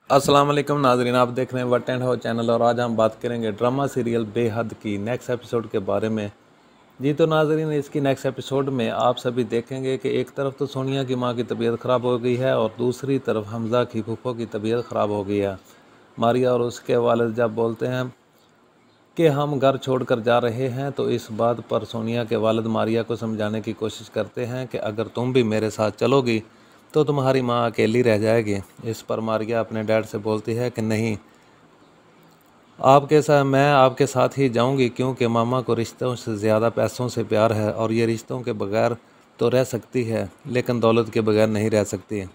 अस्सलाम वालेकुम नाजरीन, आप देख रहे हैं वट एंड हाउ चैनल और आज हम बात करेंगे ड्रामा सीरियल बेहद की नेक्स्ट एपिसोड के बारे में। जी तो नाजरीन, इसकी नेक्स्ट एपिसोड में आप सभी देखेंगे कि एक तरफ तो सोनिया की मां की तबीयत ख़राब हो गई है और दूसरी तरफ हमज़ा की फूफो की तबीयत ख़राब हो गई है। मारिया और उसके वालिद जब बोलते हैं कि हम घर छोड़कर जा रहे हैं तो इस बात पर सोनिया के वालिद मारिया को समझाने की कोशिश करते हैं कि अगर तुम भी मेरे साथ चलोगी तो तुम्हारी माँ अकेली रह जाएगी। इस पर मारिया अपने डैड से बोलती है कि नहीं, मैं आपके साथ ही जाऊंगी क्योंकि मामा को रिश्तों से ज़्यादा पैसों से प्यार है और ये रिश्तों के बगैर तो रह सकती है लेकिन दौलत के बगैर नहीं रह सकती।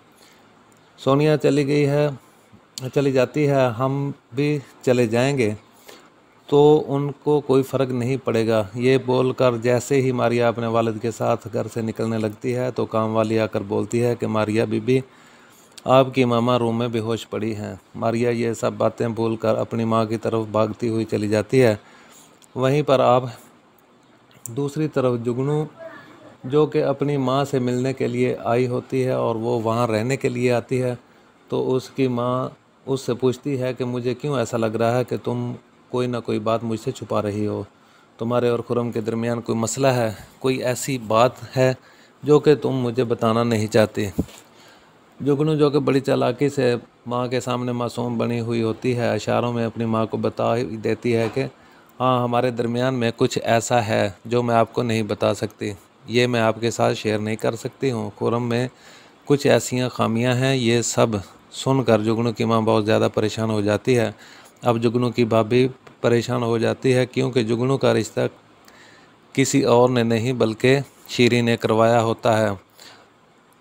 सोनिया चली जाती है, हम भी चले जाएंगे तो उनको कोई फ़र्क नहीं पड़ेगा। ये बोलकर जैसे ही मारिया अपने वालिद के साथ घर से निकलने लगती है तो काम वाली आकर बोलती है कि मारिया बीबी, आपकी मामा रूम में बेहोश पड़ी हैं। मारिया ये सब बातें भूलकर अपनी माँ की तरफ भागती हुई चली जाती है। वहीं पर आप दूसरी तरफ जुगनू, जो कि अपनी माँ से मिलने के लिए आई होती है और वो वहाँ रहने के लिए आती है, तो उसकी माँ उससे पूछती है कि मुझे क्यों ऐसा लग रहा है कि तुम कोई ना कोई बात मुझसे छुपा रही हो। तुम्हारे और खुरम के दरमियान कोई मसला है, कोई ऐसी बात है जो कि तुम मुझे बताना नहीं चाहती। जुगनू, जो कि बड़ी चालाकी से माँ के सामने मासूम बनी हुई होती है, इशारों में अपनी माँ को बता देती है कि हाँ, हमारे दरमियान में कुछ ऐसा है जो मैं आपको नहीं बता सकती, ये मैं आपके साथ शेयर नहीं कर सकती हूँ। खुरम में कुछ ऐसियाँ खामियाँ हैं। ये सब सुनकर जुगनू की माँ बहुत ज़्यादा परेशान हो जाती है। अब जुगनू की भाभी परेशान हो जाती है क्योंकि जुगनू का रिश्ता किसी और ने नहीं बल्कि शीरी ने करवाया होता है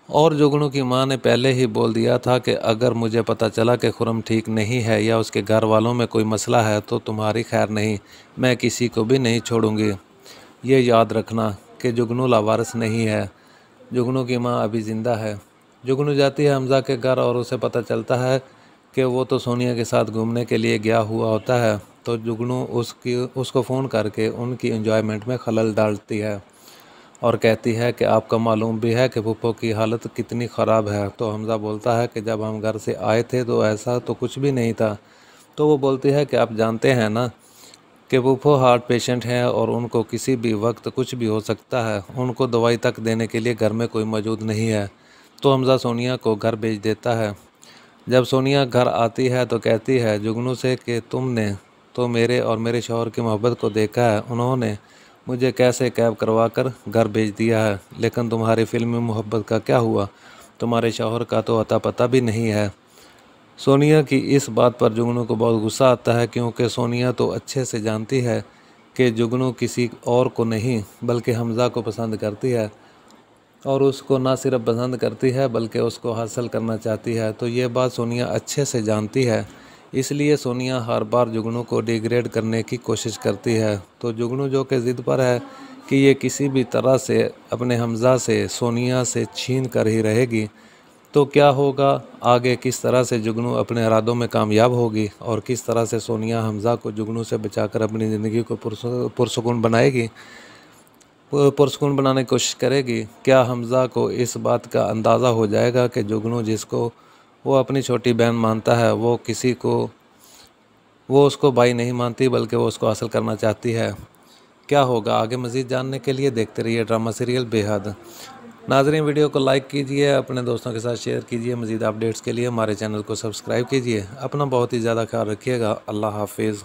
और जुगनू की मां ने पहले ही बोल दिया था कि अगर मुझे पता चला कि खुरम ठीक नहीं है या उसके घर वालों में कोई मसला है तो तुम्हारी खैर नहीं, मैं किसी को भी नहीं छोड़ूंगी। ये याद रखना कि जुगनू लावारिस नहीं है, जुगनू की मां अभी ज़िंदा है। जुगनू जाती है हमज़ा के घर और उसे पता चलता है कि वो तो सोनिया के साथ घूमने के लिए गया हुआ होता है, तो जुगनू उसको फ़ोन करके उनकी एंजॉयमेंट में खलल डालती है और कहती है कि आपका मालूम भी है कि फूफो की हालत कितनी ख़राब है। तो हमज़ा बोलता है कि जब हम घर से आए थे तो ऐसा तो कुछ भी नहीं था। तो वो बोलती है कि आप जानते हैं ना कि फूफो हार्ट पेशेंट हैं और उनको किसी भी वक्त कुछ भी हो सकता है, उनको दवाई तक देने के लिए घर में कोई मौजूद नहीं है। तो हमज़ा सोनिया को घर भेज देता है। जब सोनिया घर आती है तो कहती है जुगनू से कि तुमने तो मेरे और मेरे शौहर की मोहब्बत को देखा है, उन्होंने मुझे कैसे कैब करवा कर घर भेज दिया है, लेकिन तुम्हारी फिल्मी मोहब्बत का क्या हुआ? तुम्हारे शौहर का तो अता पता भी नहीं है। सोनिया की इस बात पर जुगनू को बहुत गुस्सा आता है क्योंकि सोनिया तो अच्छे से जानती है कि जुगनू किसी और को नहीं बल्कि हमज़ा को पसंद करती है और उसको ना सिर्फ पसंद करती है बल्कि उसको हासिल करना चाहती है। तो ये बात सोनिया अच्छे से जानती है, इसलिए सोनिया हर बार जुगनू को डिग्रेड करने की कोशिश करती है। तो जुगनू, जो कि ज़िद पर है कि ये किसी भी तरह से अपने हमज़ा से सोनिया से छीन कर ही रहेगी, तो क्या होगा आगे, किस तरह से जुगनू अपने इरादों में कामयाब होगी और किस तरह से सोनिया हमज़ा को जुगनू से बचाकर अपनी ज़िंदगी को पुरसुकून बनाने की कोशिश करेगी। क्या हमज़ा को इस बात का अंदाज़ा हो जाएगा कि जुगनू, जिसको वो अपनी छोटी बहन मानता है, वो उसको भाई नहीं मानती बल्कि वो उसको हासिल करना चाहती है? क्या होगा आगे, मज़ीद जानने के लिए देखते रहिए ड्रामा सीरियल बेहद। नाज़रीन, वीडियो को लाइक कीजिए, अपने दोस्तों के साथ शेयर कीजिए। मज़ीद अपडेट्स के लिए हमारे चैनल को सब्सक्राइब कीजिए। अपना बहुत ही ज़्यादा ख्याल रखिएगा। अल्लाह हाफिज़।